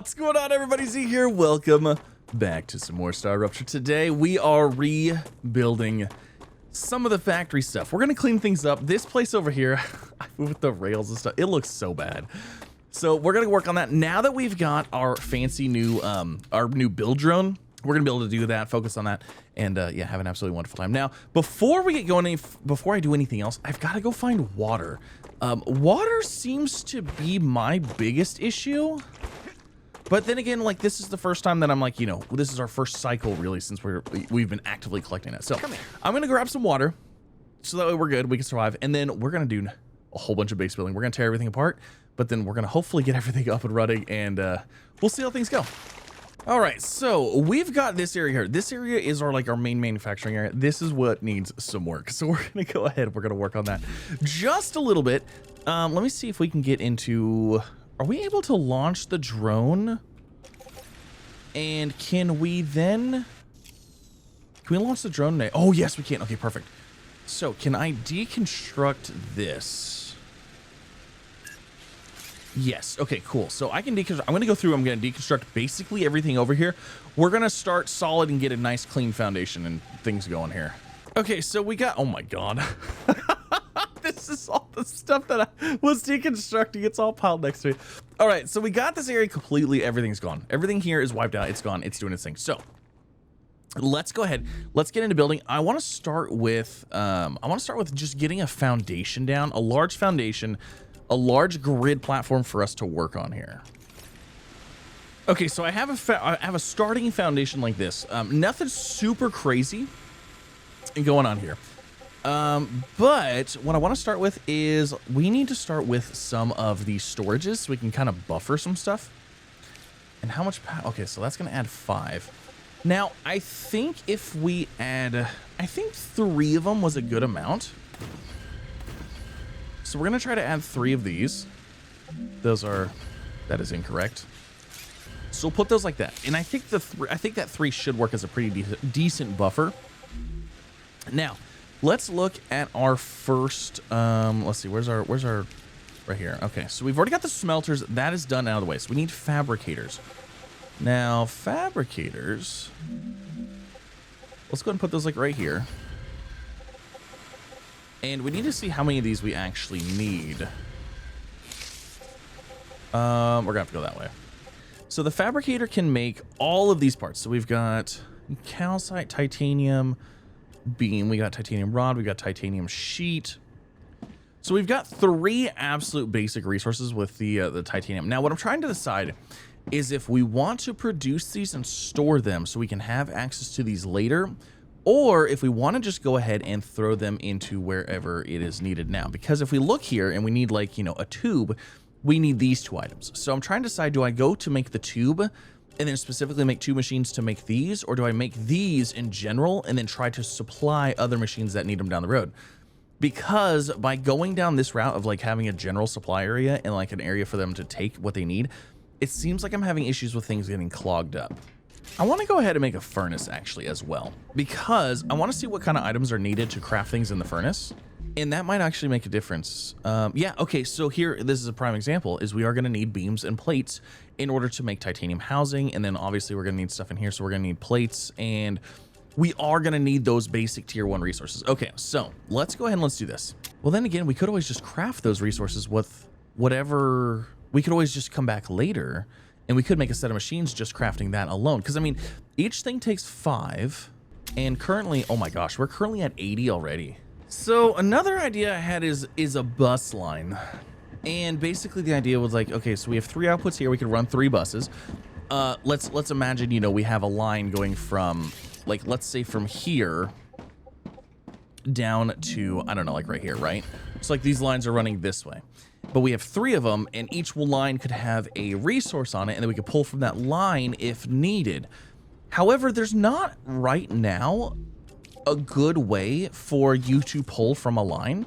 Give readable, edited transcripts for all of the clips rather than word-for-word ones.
What's going on, everybody? Z here. Welcome back to some more StarRupture. Today we are rebuilding some of the factory stuff. We're gonna clean things up. This place over here with the rails and stuff, it looks so bad. So we're gonna work on that. Now that we've got our fancy new build drone, we're gonna be able to do that, focus on that, and yeah, have an absolutely wonderful time. Now, before we get going, before I do anything else, I've got to go find water. Water seems to be my biggest issue. But then again, like, this is the first time that I'm like, you know, this is our first cycle really since we've been actively collecting it. So I'm gonna grab some water so that way we're good, we can survive, and then we're gonna do a whole bunch of base building. We're gonna tear everything apart, but then we're gonna hopefully get everything up and running, and we'll see how things go. All right, so we've got this area here. This area is our main manufacturing area. This is what needs some work. So we're gonna go ahead, we're gonna work on that just a little bit. Let me see if we can get into, are we able to launch the drone? And can we launch the drone now? Oh, yes, we can. Okay, perfect. So can I deconstruct this? Yes. Okay, cool. So I can deconstruct. I'm going to go through. I'm going to deconstruct basically everything over here. We're going to start solid and get a nice clean foundation and things going here. Okay, so we got, oh my God. This is all the stuff that I was deconstructing. It's all piled next to me. All right, so we got this area completely. Everything's gone. Everything here is wiped out. It's gone. It's doing its thing. So let's go ahead. Let's get into building. I want to start with just getting a foundation down, a large foundation, a large grid platform for us to work on here. Okay, so I have a starting foundation like this. Nothing super crazy going on here. But what I want to start with is we need to start with some of these storages so we can kind of buffer some stuff. And how much power? Okay, so that's going to add 5. Now, I think if we add, I think 3 of them was a good amount. So we're going to try to add 3 of these. That is incorrect. So we'll put those like that. And I think that 3 should work as a pretty decent buffer. Now, let's look at our first, let's see, where's our, right here. Okay, so we've already got the smelters. That is done out of the way. So we need fabricators. Now, fabricators, let's go ahead and put those like right here. And we need to see how many of these we actually need. We're gonna have to go that way. So the fabricator can make all of these parts. So we've got calcite, titanium beam, we got titanium rod, we got titanium sheet. So we've got 3 absolute basic resources with the titanium. Now what I'm trying to decide is if we want to produce these and store them so we can have access to these later, or if we want to just go ahead and throw them into wherever it is needed now. Because if we look here and we need, like, you know, a tube, we need these 2 items. So I'm trying to decide, do I go to make the tube and then specifically make 2 machines to make these, or do I make these in general and then try to supply other machines that need them down the road? Because by going down this route of like having a general supply area and like an area for them to take what they need, it seems like I'm having issues with things getting clogged up. I want to go ahead and make a furnace actually as well, because I want to see what kind of items are needed to craft things in the furnace. And that might actually make a difference. Yeah, okay, so here, this is a prime example, is we are going to need beams and plates in order to make titanium housing, and then obviously we're going to need stuff in here, so we're going to need plates, and we are going to need those basic tier 1 resources. Okay, so let's go ahead and let's do this. Well, then again, we could always just craft those resources with whatever, we could always just come back later, and we could make a set of machines just crafting that alone, because I mean, each thing takes 5, and currently, oh my gosh, we're currently at 80 already. So another idea I had is a bus line. And basically the idea was like, okay, so we have 3 outputs here. We could run 3 buses. Let's imagine, you know, we have a line going from, like, let's say from here down to, I don't know, like right here, right? So like these lines are running this way. But we have 3 of them, and each line could have a resource on it, and then we could pull from that line if needed. However, there's not right now a good way for you to pull from a line.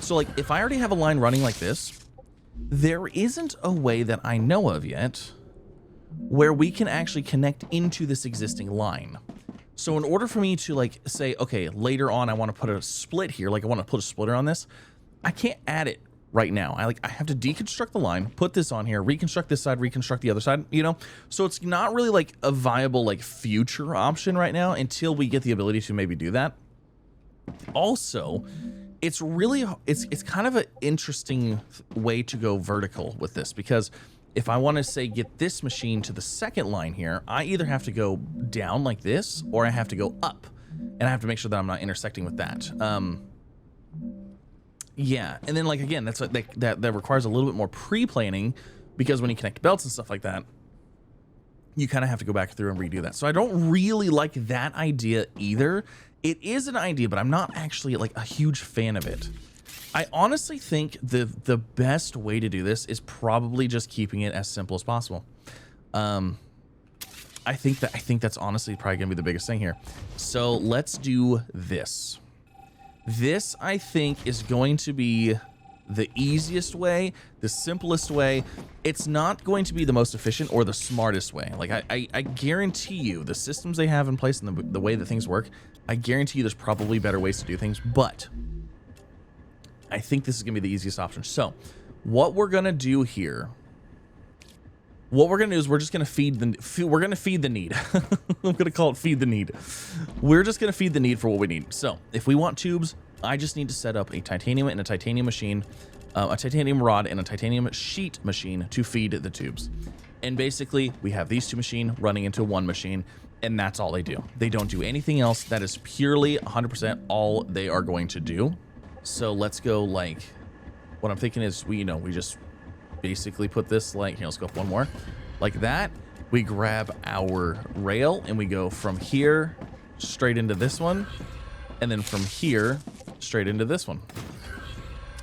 So like if I already have a line running like this, there isn't a way that I know of yet where we can actually connect into this existing line. So in order for me to like say, okay, later on I want to put a split here, like I want to put a splitter on this, I can't add it right now. I have to deconstruct the line, put this on here, reconstruct this side, reconstruct the other side, you know? So it's not really like a viable like future option right now until we get the ability to maybe do that. Also, it's really, it's kind of an interesting way to go vertical with this, because if I want to say get this machine to the second line here, I either have to go down like this or I have to go up, and I have to make sure that I'm not intersecting with that. Yeah, and then like again, that's like that requires a little bit more pre-planning, because when you connect belts and stuff like that, you kind of have to go back through and redo that. So I don't really like that idea either. It is an idea, but I'm not actually like a huge fan of it. I honestly think the best way to do this is probably just keeping it as simple as possible. I think that's honestly probably gonna be the biggest thing here. So let's do this. This, I think, is going to be the easiest way, the simplest way. It's not going to be the most efficient or the smartest way. Like I guarantee you, the systems they have in place and the way that things work, I guarantee you there's probably better ways to do things, but I think this is gonna be the easiest option. So what we're gonna do here, what we're gonna do is we're just gonna feed the need. I'm gonna call it feed the need. We're just gonna feed the need for what we need. So if we want tubes, I just need to set up a titanium and a titanium machine, a titanium rod and a titanium sheet machine to feed the tubes. And basically we have these two machines running into one machine, and that's all they do. They don't do anything else. That is purely 100% all they are going to do. So let's go, like, what I'm thinking is we just basically put this like, here, let's go up one more, like that. We grab our rail and we go from here straight into this one, and then from here straight into this one,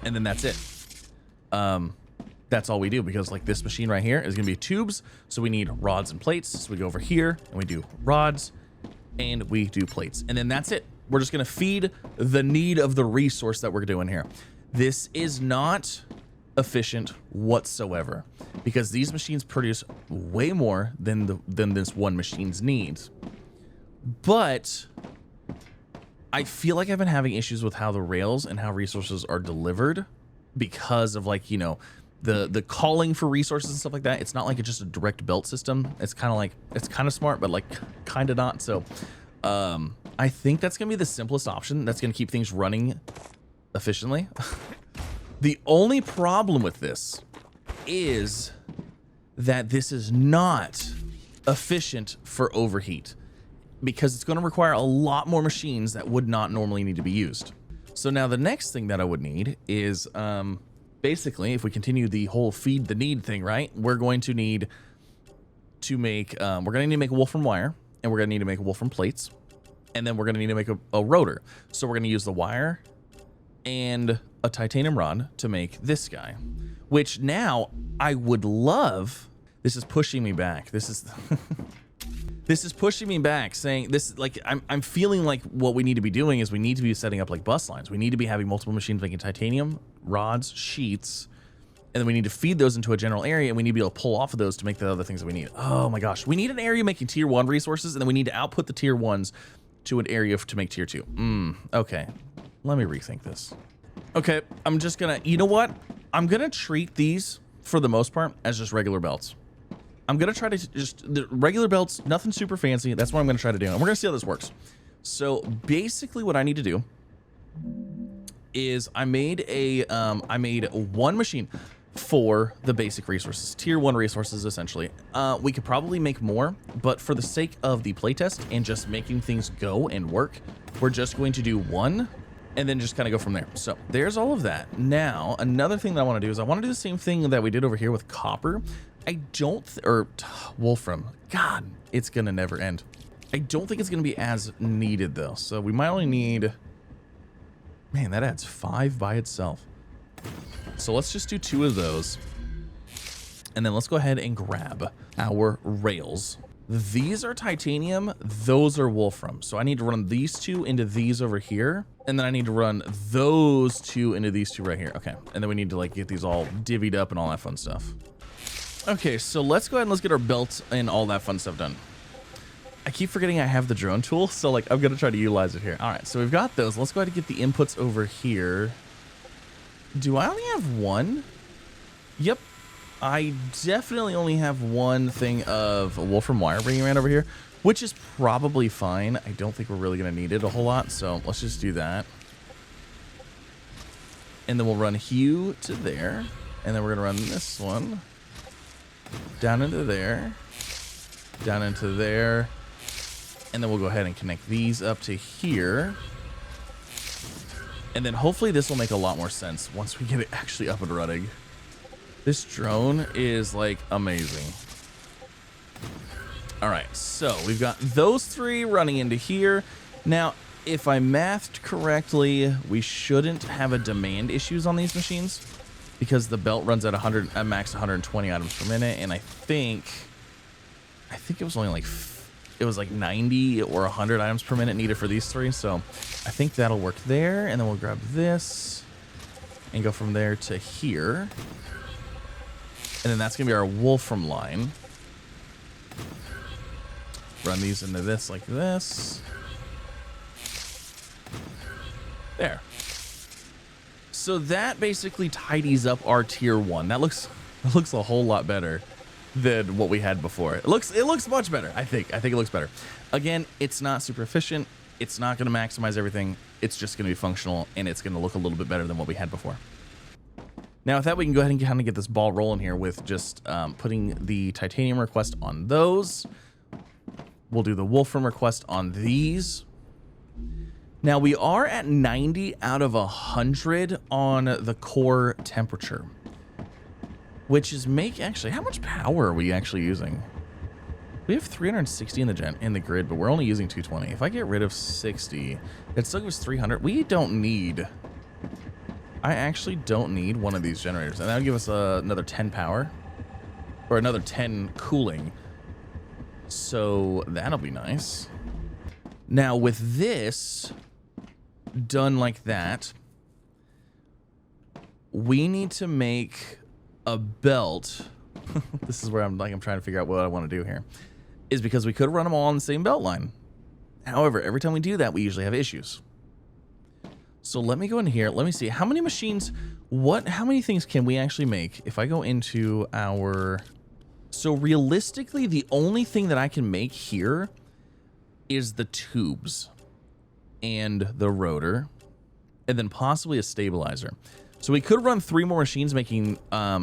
and then that's it. That's all we do, because like this machine right here is gonna be tubes, so we need rods and plates. So we go over here and we do rods and we do plates, and then that's it. We're just gonna feed the need of the resource that we're doing here. This is not efficient whatsoever, because these machines produce way more than this one machine's needs. But I feel like I've been having issues with how the rails and how resources are delivered, because of like, you know, the calling for resources and stuff like that. It's not like it's just a direct belt system. It's kind of like, it's kind of smart, but like kind of not. So I think that's gonna be the simplest option. That's gonna keep things running efficiently. The only problem with this is that this is not efficient for overheat, because it's going to require a lot more machines that would not normally need to be used. So now the next thing that I would need is basically, if we continue the whole feed the need thing, right, we're going to need to make wolfram wire, and we're going to need to make wolfram plates, and then we're going to need to make a rotor. So we're going to use the wire and a titanium rod to make this guy, which now I would love. This is pushing me back. This is this is pushing me back, saying this, like, I'm feeling like what we need to be doing is we need to be setting up like bus lines. We need to be having multiple machines making titanium rods, sheets, and then we need to feed those into a general area, and we need to be able to pull off of those to make the other things that we need. Oh my gosh, we need an area making tier 1 resources, and then we need to output the tier 1s to an area to make tier 2. Okay, let me rethink this. Okay, I'm just gonna, you know what? I'm gonna treat these, for the most part, as just regular belts. I'm gonna try to the regular belts, nothing super fancy. That's what I'm gonna try to do, and we're gonna see how this works. So basically what I need to do is I made one machine for the basic resources, tier 1 resources, essentially. We could probably make more, but for the sake of the playtest and just making things go and work, we're just going to do one, and then just kind of go from there. So there's all of that. Now, another thing that I want to do is I want to do the same thing that we did over here with copper. I don't, or wolfram. God, it's going to never end. I don't think it's going to be as needed though. So we might only need, man, that adds 5 by itself. So let's just do 2 of those. And then let's go ahead and grab our rails. These are titanium, those are wolfram. So I need to run these 2 into these over here, and then I need to run those 2 into these 2 right here. Okay, and then we need to like get these all divvied up and all that fun stuff. Okay, so let's go ahead and let's get our belt and all that fun stuff done. I keep forgetting I have the drone tool, so like I'm gonna try to utilize it here. All right, so we've got those. Let's go ahead and get the inputs over here. Do I only have one? Yep. I definitely only have one thing of wolfram wire bringing around over here, which is probably fine. I don't think we're really going to need it a whole lot, so let's just do that. And then we'll run hue to there, and then we're going to run this one down into there, down into there, and then we'll go ahead and connect these up to here. And then hopefully this will make a lot more sense once we get it actually up and running. This drone is like amazing. All right, so we've got those three running into here. Now, if I mathed correctly, we shouldn't have a demand issues on these machines because the belt runs at 100, at max 120 items per minute, and I think it was only like it was like 90 or 100 items per minute needed for these three. So I think that'll work there, and then we'll grab this and go from there to here. And then that's going to be our wolfram line. Run these into this like this. There. So that basically tidies up our tier 1. That looks a whole lot better than what we had before. It looks much better, I think. I think it looks better. Again, it's not super efficient. It's not going to maximize everything. It's just going to be functional, and it's going to look a little bit better than what we had before. Now, with that, we can go ahead and kind of get this ball rolling here with just putting the titanium request on those. We'll do the wolfram request on these. Now, we are at 90 out of 100 on the core temperature, which is actually, how much power are we actually using? We have 360 in the grid, but we're only using 220. If I get rid of 60, it still gives 300. I actually don't need one of these generators, and that'll give us another 10 power, or another 10 cooling. So that'll be nice. Now with this done like that, we need to make a belt. This is where I'm trying to figure out what I want to do here, is because we could run them all on the same belt line. However, every time we do that, we usually have issues. So let me go in here. Let me see how many machines, how many things can we actually make if I go into our, so realistically, the only thing that I can make here is the tubes and the rotor, and then possibly a stabilizer. So we could run 3 more machines making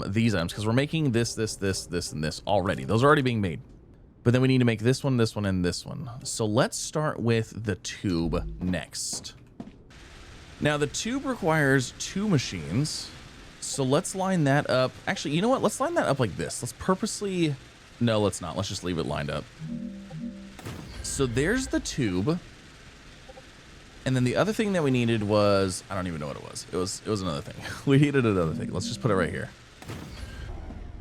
these items, because we're making this, and this already. Those are already being made. But then we need to make this one, and this one. So let's start with the tube next. Now the tube requires 2 machines. So let's line that up. Actually, you know what? Let's line that up like this. Let's purposely, no, let's not. Let's just leave it lined up. So there's the tube. And then the other thing that we needed was, I don't even know what it was. It was another thing. We needed another thing. Let's just put it right here.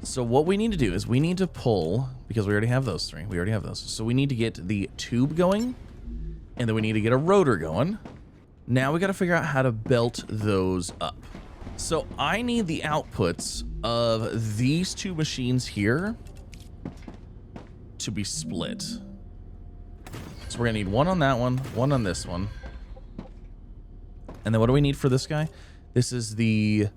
So what we need to do is we need to pull, because we already have those 3. We already have those. So we need to get the tube going, and then we need to get a rotor going. Now we got to figure out how to belt those up. So I need the outputs of these 2 machines here to be split. So we're gonna need one on that one on this one. And then what do we need for this guy? This is the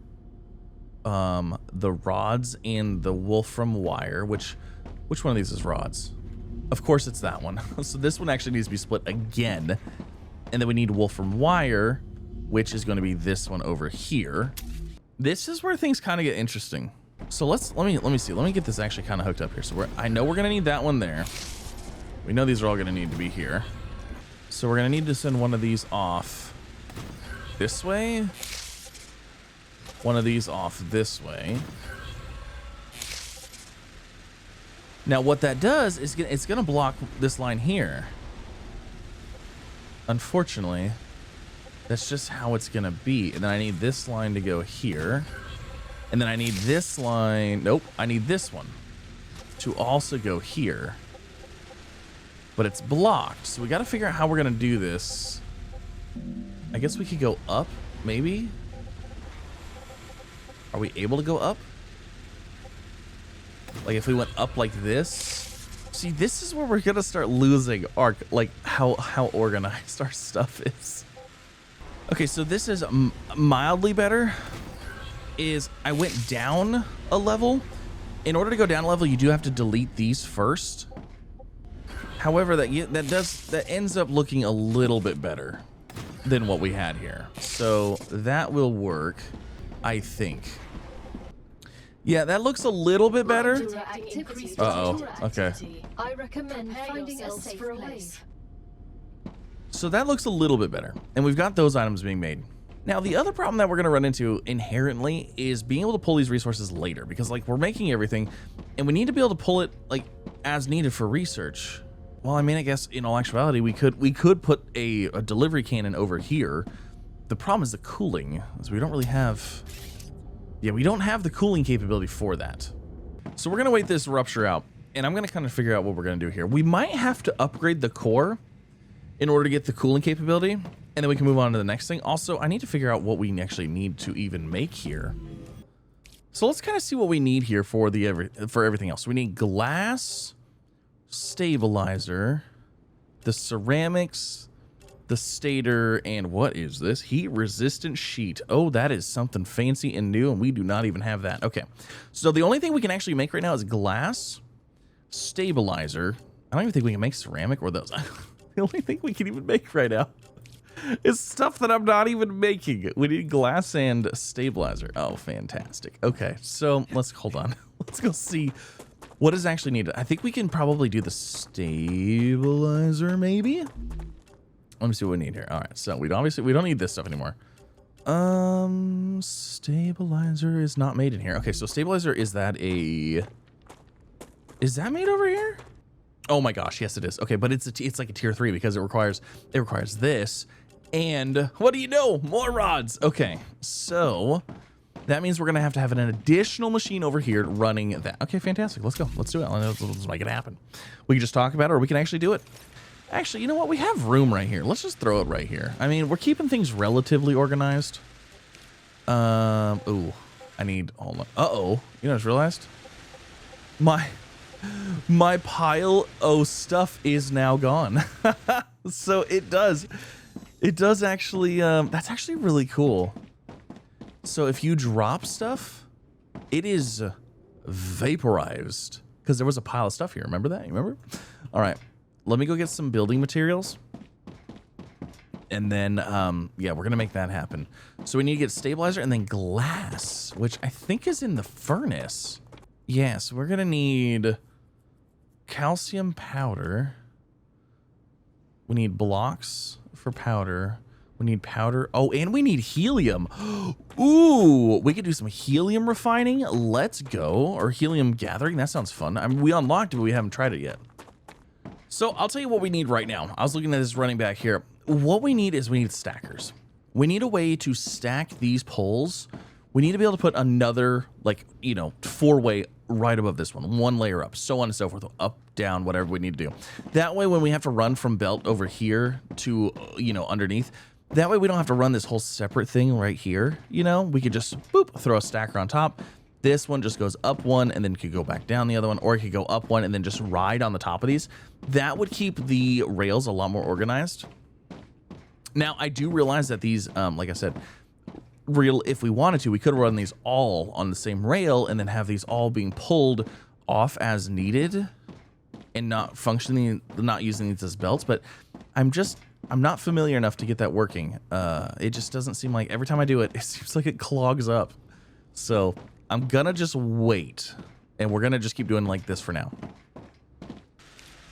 rods and the wolfram wire, which one of these is rods? Of course it's that one. So this one actually needs to be split again. And then we need wolfram wire, which is going to be this one over here. This is where things kind of get interesting. So let me see. Let me get this actually kind of hooked up here. So I know we're going to need that one there. We know these are all going to need to be here. So we're going to need to send one of these off this way. One of these off this way. Now what that does is it's going to block this line here. Unfortunately, that's just how it's gonna be. And then I need this line to go here, and then I need this line, nope, I need this one to also go here, but it's blocked. So we got to figure out how we're gonna do this. I guess we could go up, maybe. Are we able to go up? Like if we went up like this? See, this is where we're gonna start losing our, like, how organized our stuff is. Okay, so this is mildly better. is I went down a level. In order to go down a level, you do have to delete these first. However, that ends up looking a little bit better than what we had here. So that will work, I think. Yeah, that looks a little bit better. Uh-oh, okay. I recommend finding a safe place. So that looks a little bit better. And we've got those items being made. Now, the other problem that we're going to run into inherently is being able to pull these resources later, because like we're making everything and we need to be able to pull it like as needed for research. Well, I mean, I guess in all actuality, we could put a delivery cannon over here. The problem is the cooling, is we don't really have, we don't have the cooling capability for that. So we're going to wait this rupture out, and I'm going to kind of figure out what we're going to do here. We might have to upgrade the core in order to get the cooling capability, and then we can move on to the next thing. Also, I need to figure out what we actually need to even make here. So let's kind of see what we need here for everything else. So we need glass, stabilizer, the ceramics, the stator, and what is this? Heat resistant sheet. Oh, that is something fancy and new, and we do not even have that. Okay, so the only thing we can actually make right now is glass, stabilizer. I don't even think we can make ceramic or those. The only thing we can even make right now is stuff that I'm not even making. We need glass and stabilizer. Oh, fantastic. Okay, so let's hold on. Let's go see what is actually needed. I think we can probably do the stabilizer, maybe. Let me see what we need here. All right, so we don't need this stuff anymore. Stabilizer is not made in here. Okay, so stabilizer, is that made over here? Oh my gosh, yes it is. Okay, but it's like a tier 3 because it requires this, and what do you know? More rods. Okay, so that means we're gonna have to have an additional machine over here running that. Okay, fantastic. Let's go. Let's do it. Let's make it happen. We can just talk about it, or we can actually do it. Actually, you know what? We have room right here. Let's just throw it right here. I mean, we're keeping things relatively organized. Ooh, I need. Hold on. Uh-oh. You know, I just realized my pile of stuff is now gone. So it does actually, that's actually really cool. So if you drop stuff, it is vaporized, because there was a pile of stuff here. Remember that? You remember? All right, let me go get some building materials. And then, yeah, we're going to make that happen. So we need to get stabilizer and then glass, which I think is in the furnace. Yeah, so we're going to need calcium powder. We need blocks for powder. We need powder. Oh, and we need helium. Ooh, we could do some helium refining. Let's go. Or helium gathering. That sounds fun. I mean, we unlocked it, but we haven't tried it yet. So I'll tell you what we need right now. I was looking at this running back here. What we need is we need stackers. We need a way to stack these poles. We need to be able to put another, like, you know, 4-way right above this one layer up, so on and so forth, up, down, whatever we need to do. That way, when we have to run from belt over here to, you know, underneath, that way we don't have to run this whole separate thing right here. You know, we could just, boop, throw a stacker on top. This one just goes up one and then could go back down the other one, or it could go up one and then just ride on the top of these. That would keep the rails a lot more organized. Now, I do realize that these, like I said, if we wanted to, we could run these all on the same rail and then have these all being pulled off as needed and not using these as belts. But I'm not familiar enough to get that working. It just doesn't seem like, every time I do it, it seems like it clogs up. So I'm gonna just wait, and we're gonna just keep doing like this for now.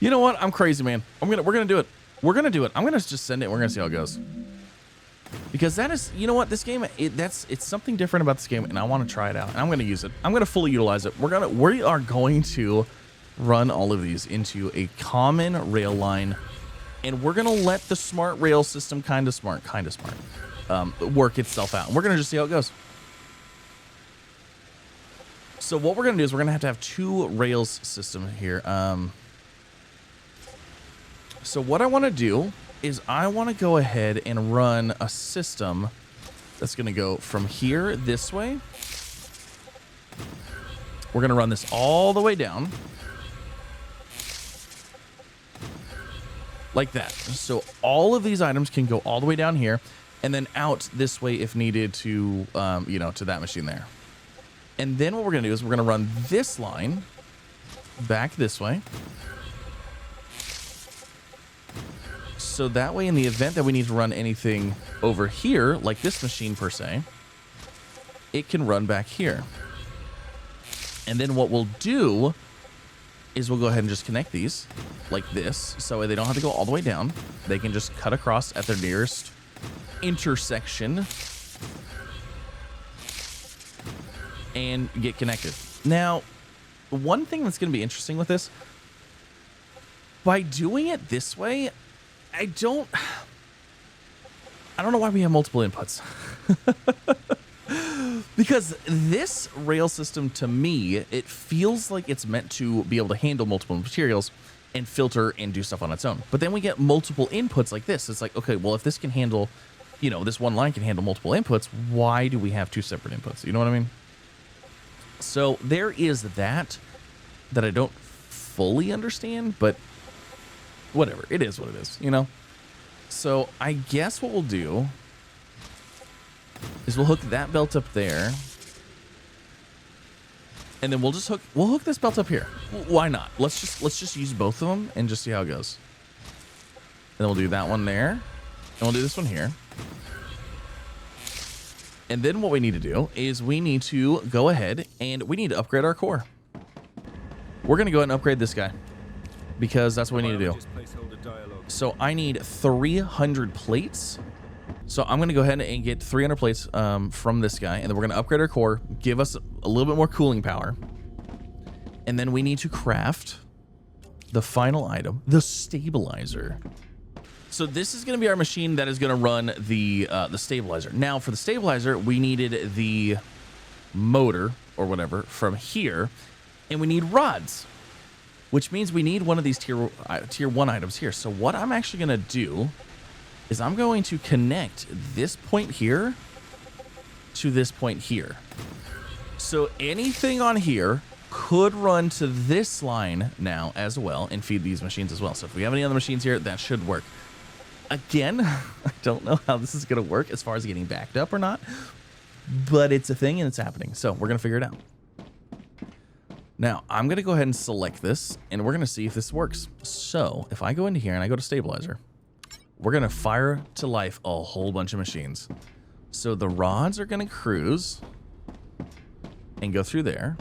You know what? I'm crazy, man. We're gonna do it. We're gonna do it. I'm gonna just send it. We're gonna see how it goes. Because that is, you know what, this game, it's something different about this game, and I want to try it out, and I'm going to use it. I'm going to fully utilize it. We are going to run all of these into a common rail line, and we're going to let the smart rail system kind of smart, work itself out. And we're going to just see how it goes. So what we're going to do is we're going to have 2 rails system here. So what I want to do is I want to go ahead and run a system that's going to go from here this way. We're going to run this all the way down. Like that. So all of these items can go all the way down here. and then out this way if needed to, you know, to that machine there. And then what we're going to do is we're going to run this line back this way. So that way, in the event that we need to run anything over here, like this machine per se, it can run back here. And then what we'll do is we'll go ahead and just connect these like this. So they don't have to go all the way down. They can just cut across at their nearest intersection and get connected. Now, one thing that's going to be interesting with this, by doing it this way, I don't know why we have multiple inputs. Because this rail system, to me, it feels like it's meant to be able to handle multiple materials and filter and do stuff on its own. But then we get multiple inputs like this. It's like, okay, well, if this can handle, you know, this one line can handle multiple inputs, why do we have two separate inputs? You know what I mean? So there is that I don't fully understand, but whatever. It is what it is, you know? So I guess what we'll do is we'll hook that belt up there. And then we'll hook this belt up here. Why not? Let's just use both of them and just see how it goes. And then we'll do that one there. And we'll do this one here. And then what we need to do is we need to go ahead and we need to upgrade our core. We're going to go ahead and upgrade this guy because that's what we need to do. So I need 300 plates. So I'm going to go ahead and get 300 plates from this guy. And then we're going to upgrade our core, give us a little bit more cooling power. And then we need to craft the final item, the stabilizer. So this is going to be our machine that is going to run the stabilizer. Now for the stabilizer, we needed the motor or whatever from here. And we need rods, which means we need one of these tier 1 items here. So what I'm actually going to do is I'm going to connect this point here to this point here. So anything on here could run to this line now as well and feed these machines as well. So if we have any other machines here, that should work. Again, I don't know how this is going to work as far as getting backed up or not, but it's a thing and it's happening. So we're going to figure it out. Now, I'm going to go ahead and select this, and we're going to see if this works. So, if I go into here and I go to Stabilizer, we're going to fire to life a whole bunch of machines. So, the rods are going to cruise and go through there.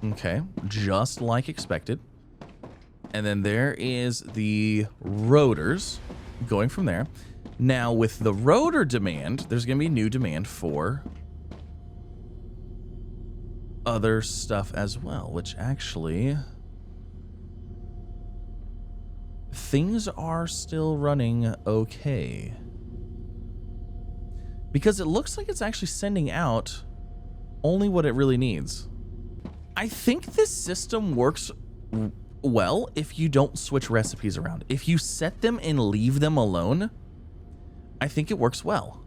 Okay, just like expected. And then there is the rotors going from there. Now, with the rotor demand, there's going to be a new demand for other stuff as well, which actually things are still running okay because it looks like it's actually sending out only what it really needs. I think this system works well if you don't switch recipes around. If you set them and leave them alone, I think it works well.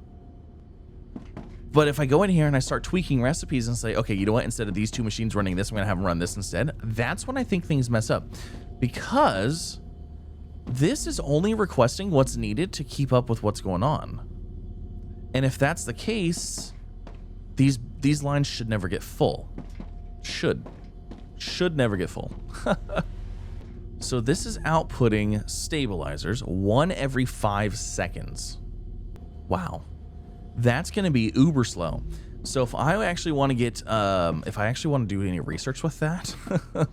But if I go in here and I start tweaking recipes and say, okay, you know what, instead of these two machines running this, I'm going to have them run this instead, that's when I think things mess up. Because this is only requesting what's needed to keep up with what's going on. And if that's the case, these lines should never get full. Should never get full. So this is outputting stabilizers 1 every 5 seconds. Wow. That's going to be uber slow. So if I actually want to get, if I actually want to do any research with that,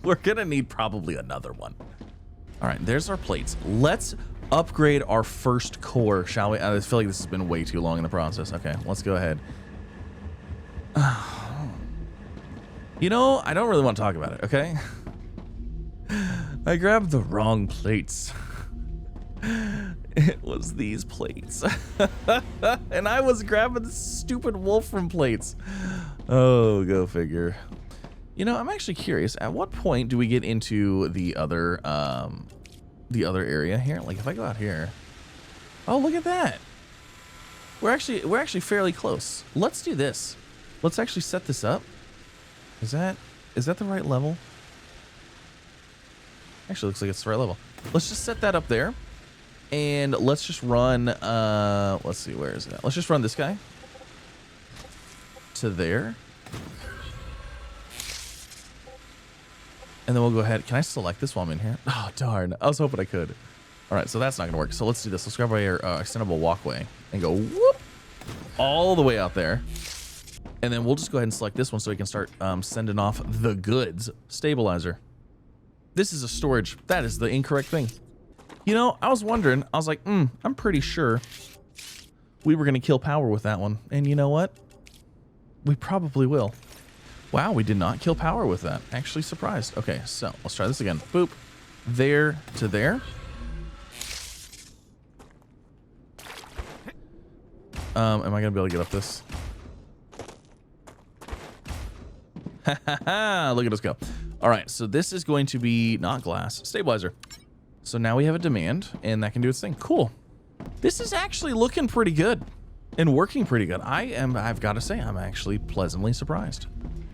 we're going to need probably another one. All right, there's our plates. Let's upgrade our first core, shall we? I feel like this has been way too long in the process. Okay, let's go ahead. You know, I don't really want to talk about it, okay? I grabbed the wrong plates. It was these plates. And I was grabbing the stupid wolfram plates. Oh, go figure. You know, I'm actually curious. At what point do we get into the other area here? Like if I go out here. Oh, look at that. We're actually fairly close. Let's do this. Let's actually set this up. Is that the right level? Actually looks like it's the right level. Let's just set that up there. And let's just run, let's see, where is it at? Let's just run this guy to there. And then we'll go ahead. Can I select this while I'm in here? Oh, darn. I was hoping I could. All right, so that's not going to work. So let's do this. Let's grab our extendable walkway and go whoop all the way out there. And then we'll just go ahead and select this one so we can start sending off the goods. Stabilizer. This is a storage. That is the incorrect thing. You know, I was wondering. I was like, I'm pretty sure we were going to kill power with that one. And you know what? We probably will. Wow, we did not kill power with that. Actually surprised. Okay, so let's try this again. Boop. There to there. Am I going to be able to get up this? Look at us go. All right, so this is going to be not glass, stabilizer. So now we have a demand, and that can do its thing. Cool. This is actually looking pretty good and working pretty good. I've got to say, I'm actually pleasantly surprised.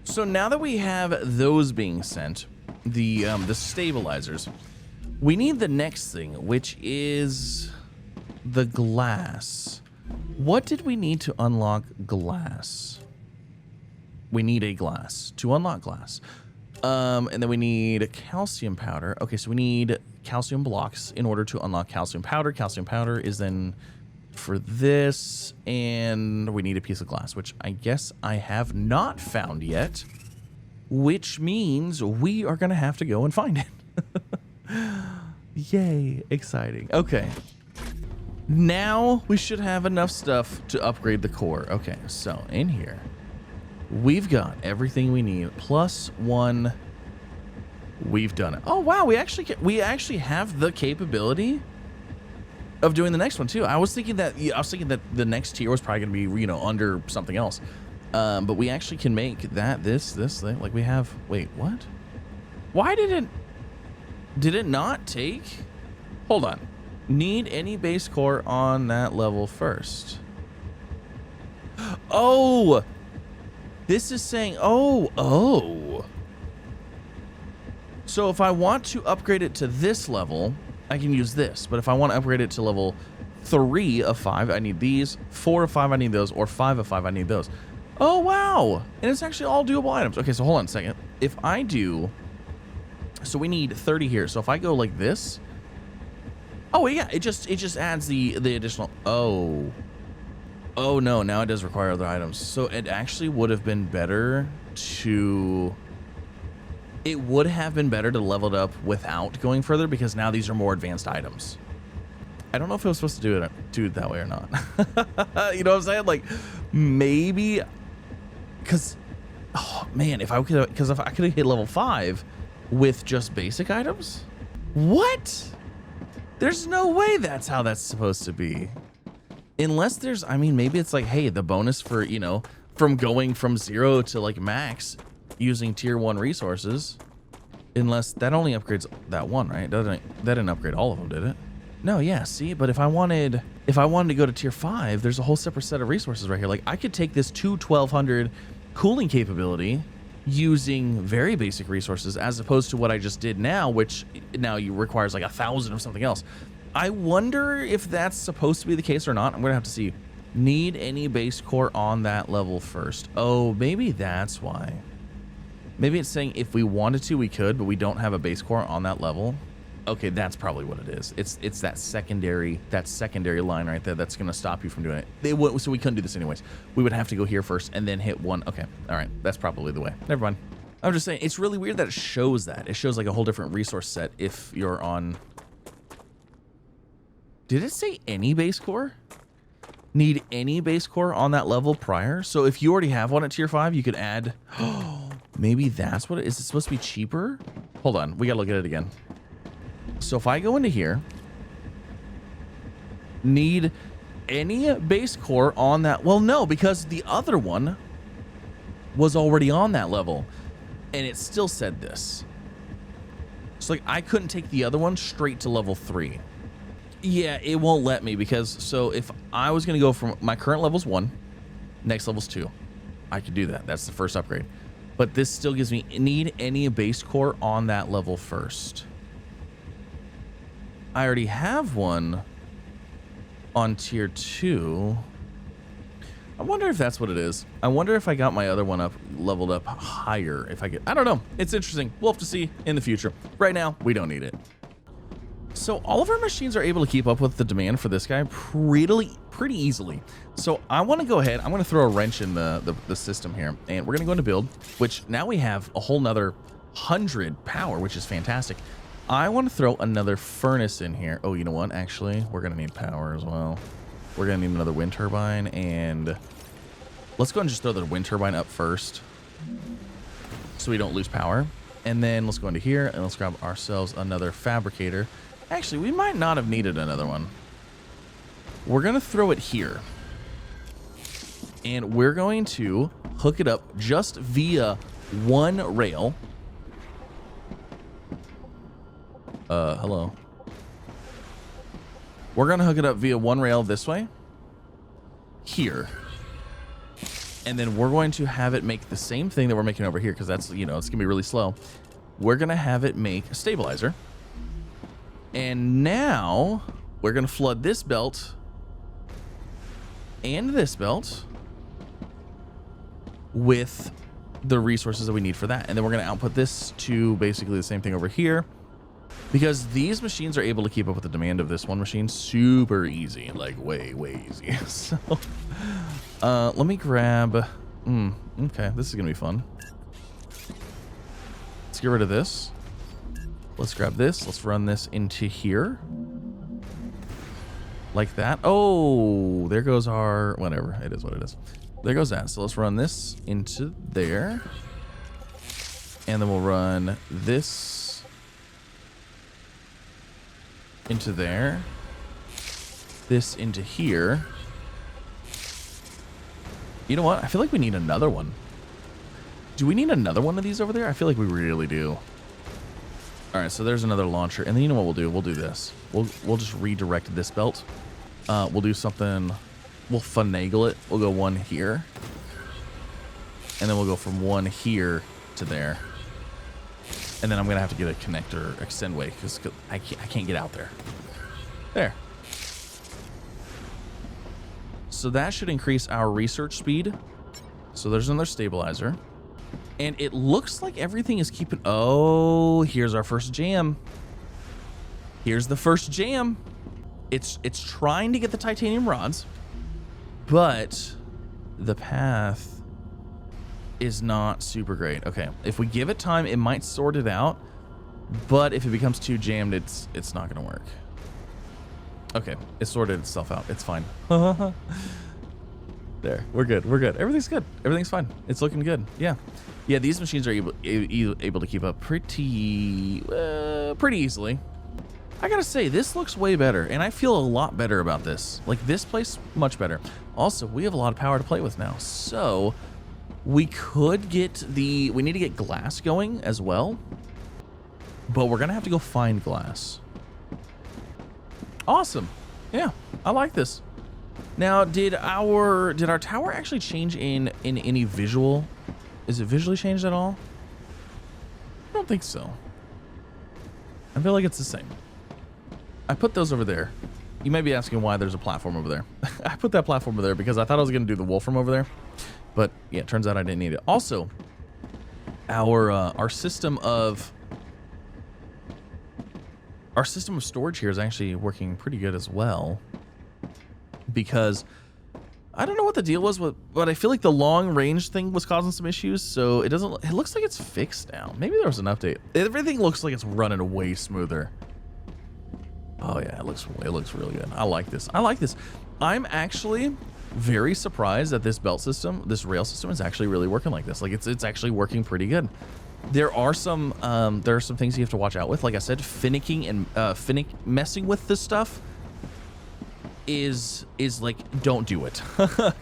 So now that we have those being sent, the stabilizers, we need the next thing, which is the glass. What did we need to unlock glass? We need a glass to unlock glass. And then we need calcium powder. Okay, so we need calcium blocks in order to unlock calcium powder. Calcium powder is then for this, and we need a piece of glass, which I guess I have not found yet, which means we are going to have to go and find it. Yay, exciting. Okay. Now we should have enough stuff to upgrade the core. Okay, so in here, we've got everything we need. +1. We've done it. Oh wow, we actually have the capability of doing the next one too. I was thinking that the next tier was probably going to be, you know, under something else. But we actually can make that this thing. Like we have. Wait, what? Why did it not take? Hold on. Need any base core on that level first. Oh, this is saying, oh. So if I want to upgrade it to this level, I can use this. But if I want to upgrade it to level 3 of 5, I need these. 4 of 5, I need those. Or 5 of 5, I need those. Oh, wow. And it's actually all doable items. Okay, so hold on a second. If I do, so we need 30 here. So if I go like this, oh yeah, it just adds the additional. Oh no, now it does require other items. So it actually would have been better to. It would have been better to level it up without going further, because now these are more advanced items. I don't know if it was supposed to do it that way or not. You know what I'm saying? Like maybe, because oh man, if I could have hit level 5 with just basic items. What? There's no way that's how that's supposed to be. Unless there's, I mean, maybe it's like, hey, the bonus for, you know, from going from 0 to like max using tier 1 resources. Unless that only upgrades that one, right? That didn't upgrade all of them, did it? No, yeah, see, but if I wanted to go to tier 5, there's a whole separate set of resources right here. Like I could take this to 1200 cooling capability using very basic resources, as opposed to what I just did now, which now requires like 1,000 of something else. I wonder if that's supposed to be the case or not. I'm gonna have to see. Need any base core on that level first. Oh, maybe that's why. Maybe it's saying if we wanted to, we could, but we don't have a base core on that level. Okay, that's probably what it is. It's that secondary line right there that's gonna stop you from doing it. So we couldn't do this anyways. We would have to go here first and then hit 1. Okay, all right, that's probably the way. Never mind. I'm just saying, it's really weird that it shows that. It shows like a whole different resource set if you're on. Did it say any base core? Need any base core on that level prior? So if you already have one at tier 5, you could add. Oh, maybe that's what it is. It supposed to be cheaper? Hold on, we gotta look at it again. So if I go into here, need any base core on that. Well, no, because the other one was already on that level and it still said this. So like I couldn't take the other one straight to level 3. Yeah, it won't let me, because so if I was going to go from my current level's 1, next level's 2, I could do that. That's the first upgrade. But this still gives me need any base core on that level first. I already have one on tier 2. I wonder if that's what it is. I wonder if I got my other one up, leveled up higher. If I get, I don't know. It's interesting. We'll have to see in the future. Right now, we don't need it. So all of our machines are able to keep up with the demand for this guy pretty easily. So I want to go ahead. I'm going to throw a wrench in the system here, and we're going to go into build, which now we have a whole nother 100 power, which is fantastic. I want to throw another furnace in here. Oh, you know what? Actually, we're going to need power as well. We're going to need another wind turbine, and let's go and just throw the wind turbine up first so we don't lose power. And then let's go into here and let's grab ourselves another fabricator. Actually, we might not have needed another one. We're going to throw it here. And we're going to hook it up just via one rail. Hello. We're going to hook it up via one rail this way. Here. And then we're going to have it make the same thing that we're making over here, because that's, you know, it's going to be really slow. We're going to have it make a stabilizer. And now we're going to flood this belt and this belt with the resources that we need for that. And then we're going to output this to basically the same thing over here, because these machines are able to keep up with the demand of this one machine super easy, like way easy. So let me grab, okay, this is going to be fun. Let's get rid of this. Let's grab this. Let's run this into here. Like that. Oh, there goes our, whatever. It is what it is. There goes that. So let's run this into there. And then we'll run this into there. This into here. You know what? I feel like we need another one. Do we need another one of these over there? I feel like we really do. All right, so there's another launcher, and then you know what we'll do? We'll do this. We'll just redirect this belt. We'll do something. We'll finagle it. We'll go one here, and then we'll go from one here to there. And then I'm gonna have to get a connector extend way because I can't get out there. There. So that should increase our research speed. So there's another stabilizer. And it looks like everything is keeping... Oh, here's our first jam. Here's the first jam. It's trying to get the titanium rods, but the path is not super great. Okay, if we give it time, it might sort it out. But if it becomes too jammed, it's not going to work. Okay, it sorted itself out. It's fine. There, we're good. We're good. Everything's good. Everything's fine. It's looking good. Yeah. Yeah, these machines are able to keep up pretty easily. I gotta say, this looks way better, and I feel a lot better about this. Like, this place, much better. Also, we have a lot of power to play with now, so we could get we need to get glass going as well, but we're gonna have to go find glass. Awesome. Yeah, I like this. Now, did our tower actually change in any visual? Is it visually changed at all? I don't think so. I feel like it's the same. I put those over there. You may be asking why there's a platform over there. I put that platform over there because I thought I was going to do the wolfram over there. But yeah, it turns out I didn't need it. Also, our system of storage here is actually working pretty good as well. Because I don't know what the deal was with, but I feel like the long range thing was causing some issues, so it looks like it's fixed now. Maybe there was an update. Everything looks like it's running way smoother. Oh yeah, it looks really good. I like this. I like this. I'm actually very surprised that this belt system, this rail system, is actually really working like this. Like it's actually working pretty good. There are some things you have to watch out with. Like I said, finicking and messing with this stuff is like, don't do it.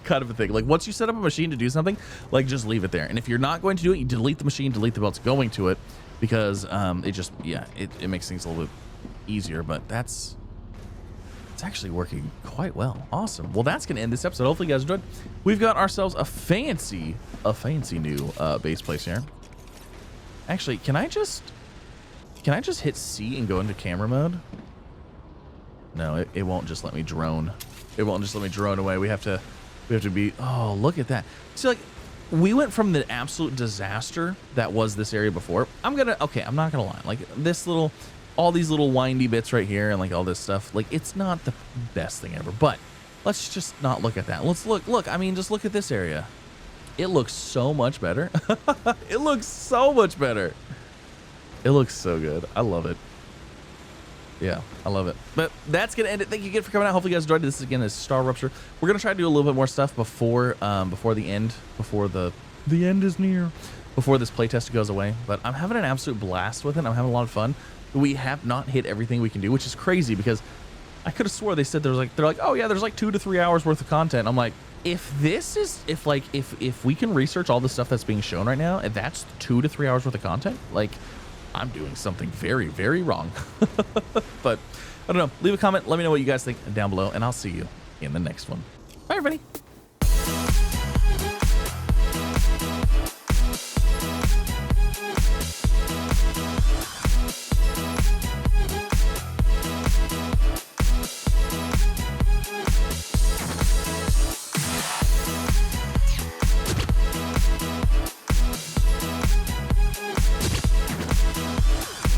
Kind of a thing. Like, once you set up a machine to do something, like, just leave it there. And if you're not going to do it, you delete the machine, delete the belts going to it, because it makes things a little bit easier. But it's actually working quite well. Awesome. Well, that's gonna end this episode. Hopefully you guys enjoyed. We've got ourselves a fancy new base place here. Actually, can I just hit C and go into camera mode? No, it won't just let me drone. It won't just let me drone away. We have to be, oh, look at that. See, like, we went from the absolute disaster that was this area before. I'm not gonna lie. Like, all these little windy bits right here and like all this stuff, like, it's not the best thing ever, but let's just not look at that. Let's look, I mean, just look at this area. It looks so much better. It looks so much better. It looks so good. I love it. Yeah, I love it. But that's gonna end it. Thank you again for coming out. Hopefully you guys enjoyed. This again is StarRupture. We're gonna try to do a little bit more stuff before the end, before the end is near, before this playtest goes away. But I'm having an absolute blast with it. I'm having a lot of fun. We have not hit everything we can do, which is crazy because I could have swore they said they're like, oh yeah, there's like 2 to 3 hours worth of content. I'm like, if we can research all the stuff that's being shown right now, and that's 2 to 3 hours worth of content, like, I'm doing something very, very wrong. But I don't know. Leave a comment. Let me know what you guys think down below, and I'll see you in the next one. Bye, everybody.